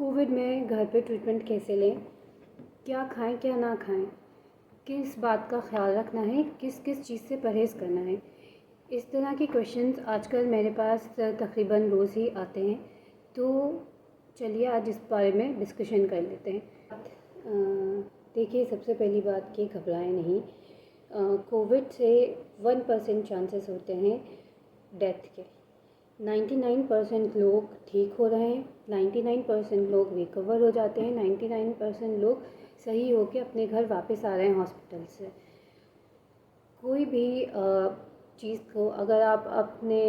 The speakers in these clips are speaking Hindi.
कोविड में घर पे ट्रीटमेंट कैसे लें, क्या खाएं क्या ना खाएं, किस बात का ख्याल रखना है, किस किस चीज़ से परहेज़ करना है। इस तरह के क्वेश्चंस आजकल मेरे पास तकरीबन रोज़ ही आते हैं। तो चलिए आज इस बारे में डिस्कशन कर लेते हैं। देखिए, सबसे पहली बात कि घबराएं नहीं। कोविड से 1% चांसेस होते हैं डेथ के। 99% लोग ठीक हो रहे हैं, 99% लोग रिकवर हो जाते हैं, 99% लोग सही होकर अपने घर वापस आ रहे हैं हॉस्पिटल से। कोई भी चीज़ को अगर आप अपने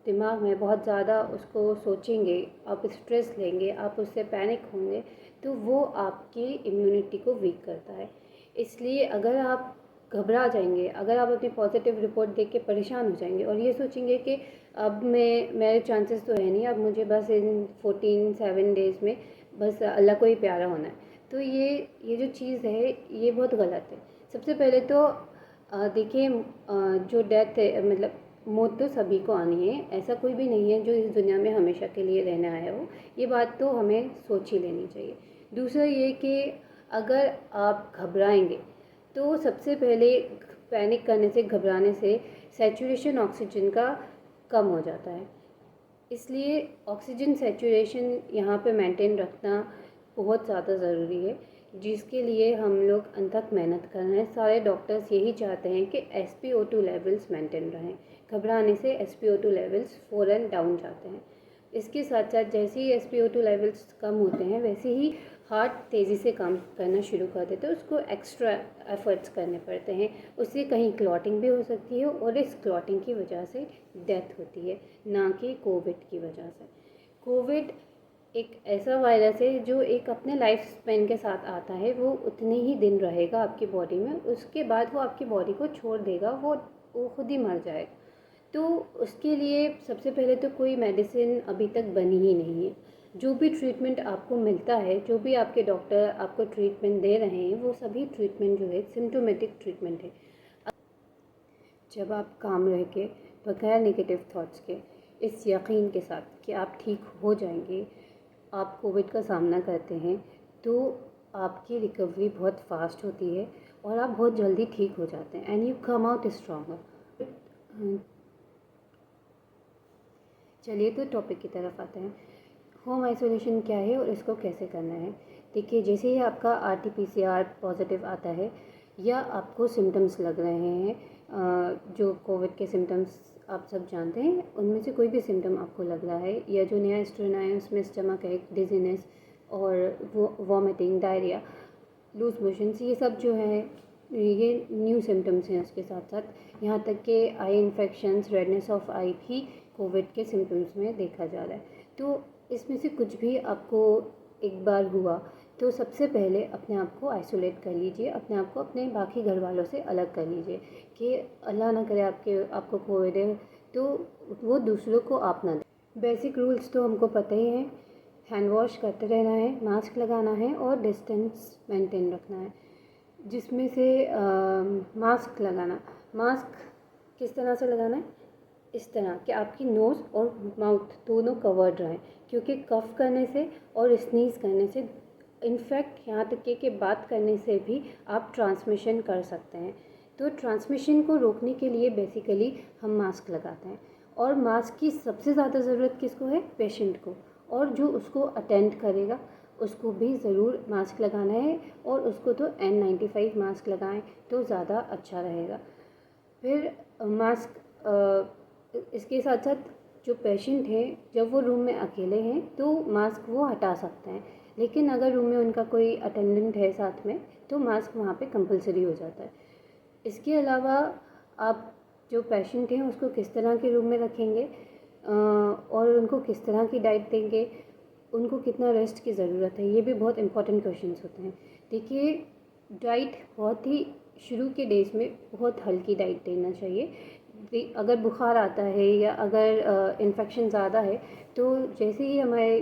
दिमाग में बहुत ज़्यादा उसको सोचेंगे, आप स्ट्रेस लेंगे, आप उससे पैनिक होंगे, तो वो आपकी इम्यूनिटी को वीक करता है। इसलिए अगर आप घबरा जाएंगे, अगर आप अपनी पॉजिटिव रिपोर्ट देख के परेशान हो जाएंगे और ये सोचेंगे कि अब मेरे चांसेस तो है नहीं, अब मुझे बस इन 7 डेज़ में बस अल्लाह को ही प्यारा होना है, तो ये जो चीज़ है ये बहुत गलत है। सबसे पहले तो देखिए, जो डेथ है मतलब मौत तो सभी को आनी है, ऐसा कोई भी नहीं है जो इस दुनिया में हमेशा के लिए रहने आया हो। ये बात तो हमें सोच ही लेनी चाहिए। दूसरा ये कि अगर आप घबराएंगे तो सबसे पहले पैनिक करने से, घबराने से सैचुरेशन ऑक्सीजन का कम हो जाता है। इसलिए ऑक्सीजन सैचुरेशन यहाँ पे मेंटेन रखना बहुत ज़्यादा ज़रूरी है, जिसके लिए हम लोग अनथक मेहनत कर रहे हैं। सारे डॉक्टर्स यही चाहते हैं कि SpO2 लेवल्स मेंटेन रहें। घबराने से SpO2 लेवल्स फ़ौरन डाउन जाते हैं। इसके साथ साथ जैसे ही SpO2 लेवल्स कम होते हैं, वैसे ही हार्ट तेज़ी से काम करना शुरू कर देते हैं। उसको एक्स्ट्रा एफर्ट्स करने पड़ते हैं, उससे कहीं क्लॉटिंग भी हो सकती है और इस क्लॉटिंग की वजह से डेथ होती है, ना कि कोविड की वजह से। कोविड एक ऐसा वायरस है जो एक अपने लाइफ स्पैन के साथ आता है। वो उतने ही दिन रहेगा आपकी बॉडी में, उसके बाद वो आपकी बॉडी को छोड़ देगा, वो खुद ही मर जाएगा। तो उसके लिए सबसे पहले तो कोई मेडिसिन अभी तक बनी ही नहीं है। जो भी ट्रीटमेंट आपको मिलता है, जो भी आपके डॉक्टर आपको ट्रीटमेंट दे रहे हैं, वो सभी ट्रीटमेंट जो है सिम्टोमेटिक ट्रीटमेंट है। जब आप काम रह के बगैर नेगेटिव थॉट्स के, इस यकीन के साथ कि आप ठीक हो जाएंगे, आप कोविड का सामना करते हैं, तो आपकी रिकवरी बहुत फास्ट होती है और आप बहुत जल्दी ठीक हो जाते हैं and you come out stronger. चलिए तो टॉपिक की तरफ आते हैं। होम आइसोलेशन क्या है और इसको कैसे करना है। देखिए, जैसे ही आपका RT-PCR पॉजिटिव आता है या आपको सिम्टम्स लग रहे हैं, जो कोविड के सिम्टम्स आप सब जानते हैं, उनमें से कोई भी सिम्टम आपको लग रहा है, या जो नया स्ट्रेन आया है उसमें स्टमक एक, डिजीनेस और वॉमिटिंग, डायरिया, लूज मोशंस, ये सब जो है ये न्यू सिम्टम्स हैं। उसके साथ साथ यहाँ तक कि आई इन्फेक्शंस, रेडनेस ऑफ आई भी कोविड के सिम्टम्स में देखा जा रहा है। तो इसमें से कुछ भी आपको एक बार हुआ तो सबसे पहले अपने आप को आइसोलेट कर लीजिए, अपने आप को अपने बाकी घर वालों से अलग कर लीजिए कि अल्लाह ना करे आपको कोविड है तो वो दूसरों को आप ना दें। बेसिक रूल्स तो हमको पता ही हैं, हैंड वॉश करते रहना है, मास्क लगाना है और डिस्टेंस मेंटेन रखना है। जिसमें से मास्क लगाना, मास्क किस तरह से लगाना है, इस तरह कि आपकी नोज़ और माउथ दोनों कवर्ड रहें, क्योंकि कफ़ करने से और स्नीज़ करने से, इनफैक्ट यहाँ तक कि बात करने से भी आप ट्रांसमिशन कर सकते हैं। तो ट्रांसमिशन को रोकने के लिए बेसिकली हम मास्क लगाते हैं। और मास्क की सबसे ज़्यादा ज़रूरत किसको है, पेशेंट को, और जो उसको अटेंड करेगा उसको भी ज़रूर मास्क लगाना है, और उसको तो N95 मास्क लगाएं तो ज़्यादा अच्छा रहेगा। फिर मास्क इसके साथ साथ जो पेशेंट हैं, जब वो रूम में अकेले हैं तो मास्क वो हटा सकते हैं, लेकिन अगर रूम में उनका कोई अटेंडेंट है साथ में तो मास्क वहाँ पे कंपलसरी हो जाता है। इसके अलावा आप जो पेशेंट हैं उसको किस तरह के रूम में रखेंगे और उनको किस तरह की डाइट देंगे, उनको कितना रेस्ट की ज़रूरत है, ये भी बहुत इंपॉर्टेंट क्वेश्चंस होते हैं। देखिए, डाइट बहुत ही शुरू के डेज में बहुत हल्की डाइट देना चाहिए। अगर बुखार आता है या अगर इन्फेक्शन ज़्यादा है तो जैसे ही हमारे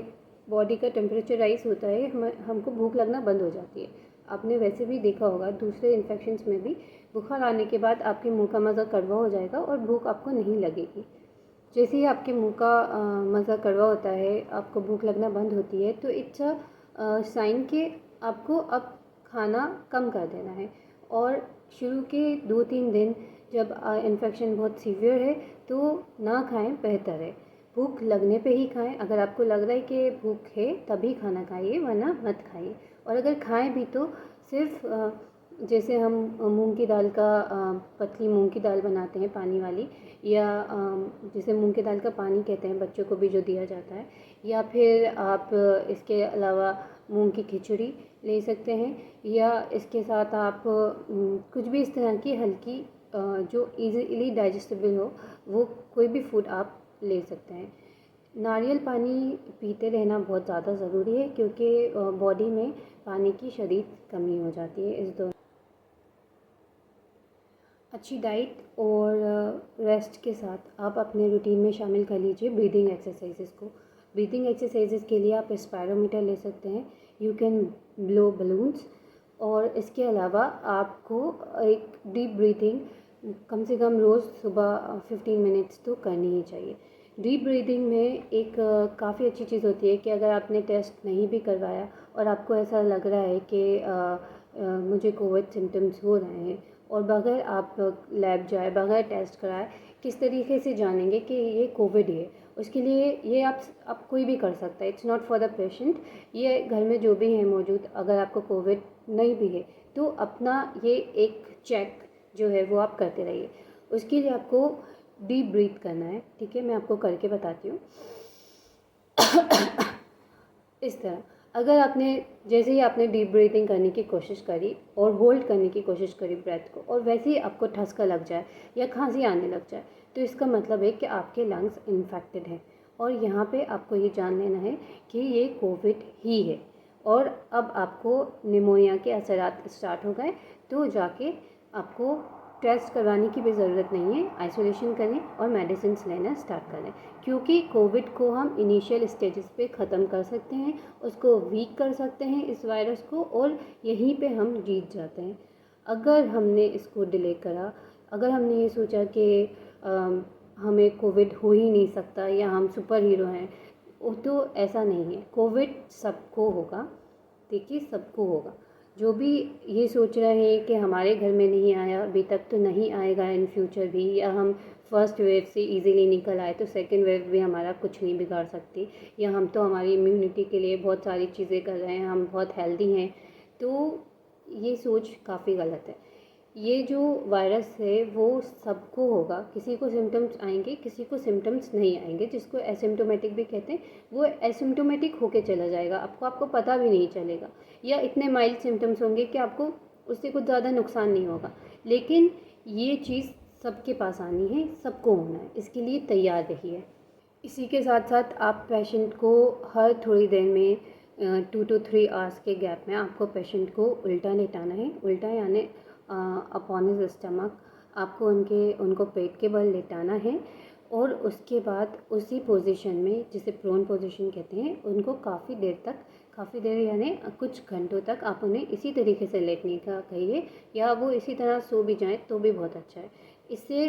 बॉडी का टेम्परेचर राइज होता है, हमको भूख लगना बंद हो जाती है। आपने वैसे भी देखा होगा दूसरे इन्फेक्शंस में भी, बुखार आने के बाद आपके मुंह का मज़ा कड़वा हो जाएगा और भूख आपको नहीं लगेगी। जैसे ही आपके मुंह का मज़ा कड़वा होता है, आपको भूख लगना बंद होती है, तो इट्स अ साइन कि आपको अब खाना कम कर देना है। और शुरू के 2-3 दिन जब इन्फेक्शन बहुत सीवियर है तो ना खाएं, बेहतर है। भूख लगने पे ही खाएं। अगर आपको लग रहा है कि भूख है तभी खाना खाइए, वरना मत खाइए। और अगर खाएं भी तो सिर्फ जैसे हम मूंग की दाल का पतली मूंग की दाल बनाते हैं पानी वाली, या जिसे मूंग की दाल का पानी कहते हैं बच्चों को भी जो दिया जाता है, या फिर आप इसके अलावा मूंग की खिचड़ी ले सकते हैं, या इसके साथ आप कुछ भी इस तरह की हल्की जो इजीली डाइजेस्टेबल हो वो कोई भी फूड आप ले सकते हैं। नारियल पानी पीते रहना बहुत ज़्यादा ज़रूरी है, क्योंकि बॉडी में पानी की शदीद कमी हो जाती है इस दौरान। अच्छी डाइट और रेस्ट के साथ आप अपने रूटीन में शामिल कर लीजिए ब्रीदिंग एक्सरसाइजेस को। ब्रीदिंग एक्सरसाइजेस के लिए आप स्पायरोमीटर ले सकते हैं, यू कैन ब्लो बलून्स। और इसके अलावा आपको एक डीप ब्रीथिंग कम से कम रोज़ सुबह 15 मिनट्स तो करनी ही चाहिए। डीप ब्रीदिंग में एक काफ़ी अच्छी चीज़ होती है कि अगर आपने टेस्ट नहीं भी करवाया और आपको ऐसा लग रहा है कि मुझे कोविड सिम्टम्स हो रहे हैं, और बगैर आप लैब जाए, बगैर टेस्ट कराए किस तरीके से जानेंगे कि ये कोविड ही है। उसके लिए ये आप कोई भी कर सकता है, it's not for the patient. ये घर में जो भी हैं मौजूद, अगर आपको कोविड नहीं भी है तो अपना ये एक चेक जो है वो आप करते रहिए। उसके लिए आपको डीप ब्रीथ करना है, ठीक है, मैं आपको करके बताती हूँ। इस तरह अगर आपने जैसे ही आपने डीप ब्रीथिंग करने की कोशिश करी और होल्ड करने की कोशिश करी ब्रेथ को, और वैसे ही आपको ठसका लग जाए या खांसी आने लग जाए, तो इसका मतलब है कि आपके लंग्स इन्फेक्टेड हैं। और यहाँ पे आपको ये जान लेना है कि ये कोविड ही है, और अब आपको निमोनिया के असरात स्टार्ट हो गए, तो जाके आपको टेस्ट करवाने की भी ज़रूरत नहीं है। आइसोलेशन करें और मेडिसिन लेना स्टार्ट करें, क्योंकि कोविड को हम इनिशियल स्टेजेस पे ख़त्म कर सकते हैं, उसको वीक कर सकते हैं इस वायरस को, और यहीं पे हम जीत जाते हैं। अगर हमने इसको डिले करा, अगर हमने ये सोचा कि हमें कोविड हो ही नहीं सकता या हम सुपर हीरो हैं, वो तो ऐसा नहीं है। कोविड सबको होगा, देखिए सबको होगा। जो भी ये सोच रहे हैं कि हमारे घर में नहीं आया अभी तक तो नहीं आएगा इन फ्यूचर भी, या हम फर्स्ट वेव से इजीली निकल आए तो सेकंड वेव भी हमारा कुछ नहीं बिगाड़ सकती, या हम तो हमारी इम्यूनिटी के लिए बहुत सारी चीज़ें कर रहे हैं, हम बहुत हेल्दी हैं, तो ये सोच काफ़ी गलत है। ये जो वायरस है वो सबको होगा, किसी को सिम्टम्स आएंगे, किसी को सिम्टम्स नहीं आएंगे, जिसको एसिम्टोमेटिक भी कहते हैं। वो एसिम्टोमेटिक होके चला जाएगा, आपको पता भी नहीं चलेगा, या इतने माइल्ड सिम्टम्स होंगे कि आपको उससे कुछ ज़्यादा नुकसान नहीं होगा। लेकिन ये चीज़ सबके पास आनी है, सबको होना है, इसके लिए तैयार रहिए। इसी के साथ साथ आप पेशेंट को हर थोड़ी देर में 2 to 3 आवर्स के गैप में आपको पेशेंट को उल्टा लेटाना है। उल्टा यानी अपॉन हिज स्टमक आपको उनको पेट के बल लेटाना है, और उसके बाद उसी पोजीशन में, जिसे प्रोन पोजीशन कहते हैं, उनको काफ़ी देर यानी कुछ घंटों तक आप उन्हें इसी तरीके से लेटने का कहिए, या वो इसी तरह सो भी जाएं तो भी बहुत अच्छा है। इससे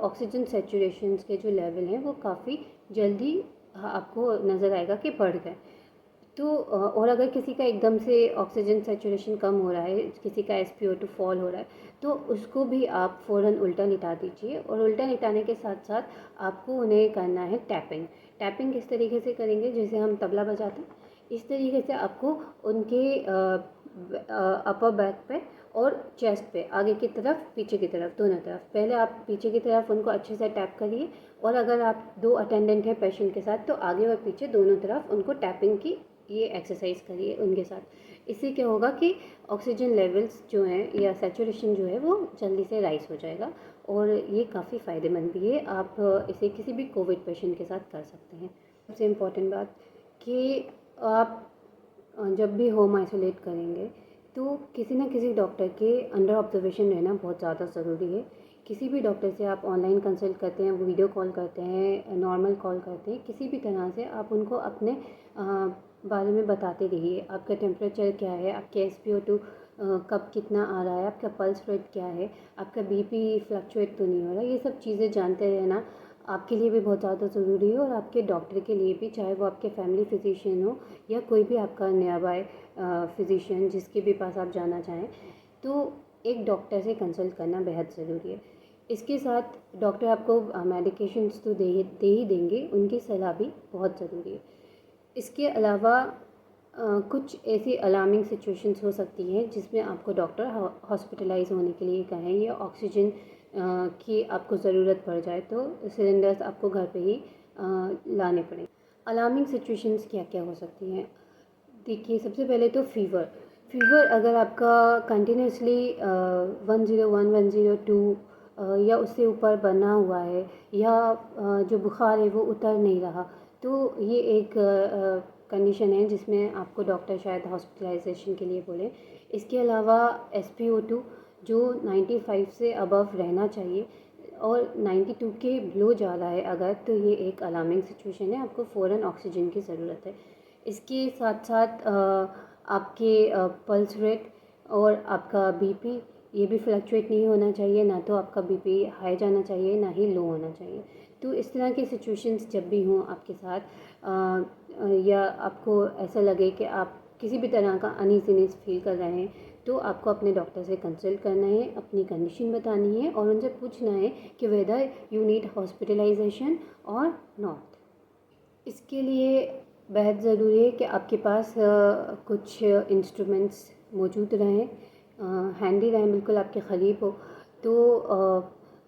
ऑक्सीजन सैचुरेशन के जो लेवल हैं वो काफ़ी जल्दी आपको नज़र आएगा कि बढ़ गए। तो और अगर किसी का एकदम से ऑक्सीजन सैचुरेशन कम हो रहा है, किसी का SpO2 फॉल हो रहा है, तो उसको भी आप फ़ौरन उल्टा लिटा दीजिए। और उल्टा लिटाने के साथ साथ आपको उन्हें करना है टैपिंग। टैपिंग किस तरीके से करेंगे, जैसे हम तबला बजाते हैं, इस तरीके से आपको उनके अपर बैक पे और चेस्ट पे, आगे की तरफ पीछे की तरफ, दोनों तरफ। पहले आप पीछे की तरफ उनको अच्छे से टैप करिए, और अगर आप 2 अटेंडेंट हैं पेशेंट के साथ तो आगे और पीछे दोनों तरफ उनको टैपिंग की ये एक्सरसाइज करिए उनके साथ। इससे क्या होगा कि ऑक्सीजन लेवल्स जो हैं या सैचुरेशन जो है वो जल्दी से राइज हो जाएगा, और ये काफ़ी फ़ायदेमंद भी है। आप इसे किसी भी कोविड पेशेंट के साथ कर सकते हैं। सबसे इम्पॉर्टेंट बात कि आप जब भी होम आइसोलेट करेंगे तो किसी न किसी डॉक्टर के अंडर ऑब्जर्वेशन रहना बहुत ज़्यादा ज़रूरी है। किसी भी डॉक्टर से आप ऑनलाइन कंसल्ट करते हैं, वीडियो कॉल करते हैं, नॉर्मल कॉल करते हैं, किसी भी तरह से आप उनको अपने बारे में बताते रहिए। आपका टेम्परेचर क्या है, आपके SpO2 कब कितना आ रहा है, आपका पल्स रेट क्या है, आपका BP फ्लक्चुएट तो नहीं हो रहा, ये सब चीज़ें जानते रहना आपके लिए भी बहुत ज़्यादा ज़रूरी है और आपके डॉक्टर के लिए भी, चाहे वो आपके फैमिली फिजिशियन हो या कोई भी आपका नियर बाय फिजिशियन जिसके भी पास आप जाना चाहें, तो एक डॉक्टर से कंसल्ट करना बेहद ज़रूरी है। इसके साथ डॉक्टर आपको मेडिकेशंस तो दे ही देंगे, उनकी सलाह भी बहुत ज़रूरी है। इसके अलावा कुछ ऐसी अलार्मिंग सिचुएशंस हो सकती हैं जिसमें आपको डॉक्टर हॉस्पिटलाइज होने के लिए कहें या ऑक्सीजन की आपको ज़रूरत पड़ जाए तो सिलेंडर्स आपको घर पे ही लाने पड़ें। अलार्मिंग सिचुएशंस क्या क्या हो सकती हैं? देखिए, सबसे पहले तो फ़ीवर अगर आपका कंटिन्यूसली 101 102 या उससे ऊपर बना हुआ है या जो बुखार है वो उतर नहीं रहा, तो ये एक कंडीशन है जिसमें आपको डॉक्टर शायद हॉस्पिटलाइजेशन के लिए बोले। इसके अलावा SpO2 जो 95 से अबव रहना चाहिए और 92 के बिलो जा रहा है अगर, तो ये एक अलार्मिंग सिचुएशन है, आपको फ़ौरन ऑक्सीजन की ज़रूरत है। इसके साथ साथ आपके पल्स रेट और आपका बीपी ये भी फ्लक्चुएट नहीं होना चाहिए, ना तो आपका बीपी हाई जाना चाहिए ना ही लो होना चाहिए। तो इस तरह की सिचुएशंस जब भी हों आपके साथ या आपको ऐसा लगे कि आप किसी भी तरह का अनईज़ीनेस फील कर रहे हैं, तो आपको अपने डॉक्टर से कंसल्ट करना है, अपनी कंडीशन बतानी है और उनसे पूछना है कि वेदर यू नीड हॉस्पिटलाइजेशन और नॉट। इसके लिए बेहद ज़रूरी है कि आपके पास कुछ इंस्ट्रूमेंट्स मौजूद रहें, हैंडी रहें, बिल्कुल आपके क़रीब हो। तो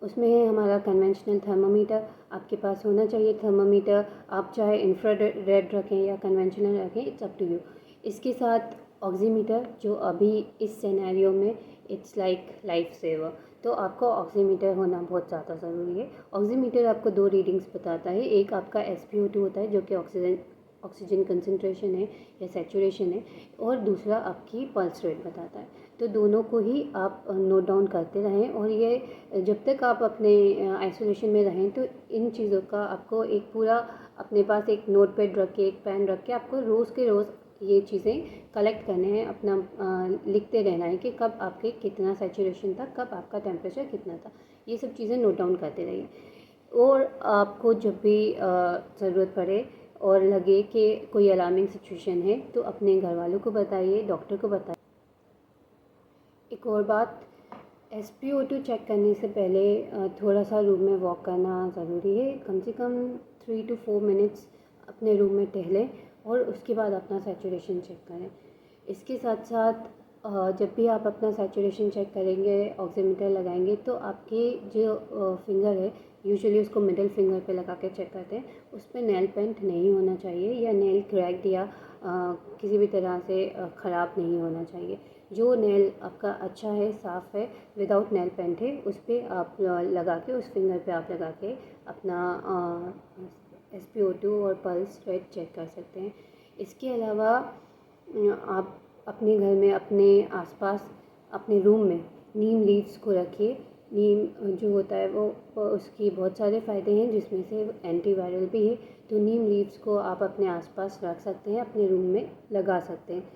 उसमें है हमारा कन्वेंशनल थर्मामीटर आपके पास होना चाहिए। थर्मामीटर आप चाहे इंफ्रारेड रखें या कन्वेंशनल रखें, इट्स अप टू यू। इसके साथ ऑक्सीमीटर जो अभी इस सिनेरियो में इट्स लाइक लाइफ सेवर, तो आपको ऑक्सीमीटर होना बहुत ज़्यादा ज़रूरी है। ऑक्सीमीटर आपको 2 रीडिंग्स बताता है, एक आपका SpO2 होता है जो कि ऑक्सीजन कंसंट्रेशन है या सैचुरेशन है, और दूसरा आपकी पल्स रेट बताता है। तो दोनों को ही आप नोट डाउन करते रहें और ये जब तक आप अपने आइसोलेशन में रहें तो इन चीज़ों का आपको एक पूरा अपने पास एक नोट पैड रख के, एक पेन रख के आपको रोज़ के रोज़ ये चीज़ें कलेक्ट करने हैं, अपना लिखते रहना है कि कब आपके कितना सैचुरेशन था, कब आपका टेम्परेचर कितना था। ये सब चीज़ें नोट डाउन करते रहिए। और आपको जब भी ज़रूरत पड़े और लगे कि कोई अलार्मिंग सिचुएशन है तो अपने घर वालों को बताइए, डॉक्टर को बताइए। एक और बात, SpO2 चेक करने से पहले थोड़ा सा रूम में वॉक करना ज़रूरी है। कम से कम 3 to 4 मिनट्स अपने रूम में टहलें और उसके बाद अपना सैचुरेशन चेक करें। इसके साथ साथ जब भी आप अपना सैचुरेशन चेक करेंगे, ऑक्सीमीटर लगाएंगे, तो आपके जो फिंगर है, यूजुअली उसको मिडिल फिंगर पे लगा के चेक करते हैं, उस पर नेल पेंट नहीं होना चाहिए या नेल क्रैक्ड या किसी भी तरह से ख़राब नहीं होना चाहिए। जो नेल आपका अच्छा है, साफ़ है, विदाउट नेल पेंट है, उस पर आप लगा के, उस फिंगर पे आप लगा के अपना SpO2 और पल्स रेट चेक कर सकते हैं। इसके अलावा आप अपने घर में, अपने आसपास, अपने रूम में नीम लीव्स को रखिए। नीम जो होता है वो उसकी बहुत सारे फ़ायदे हैं, जिसमें से एंटीवायरल भी है। तो नीम लीव्स को आप अपने आसपास रख सकते हैं, अपने रूम में लगा सकते हैं।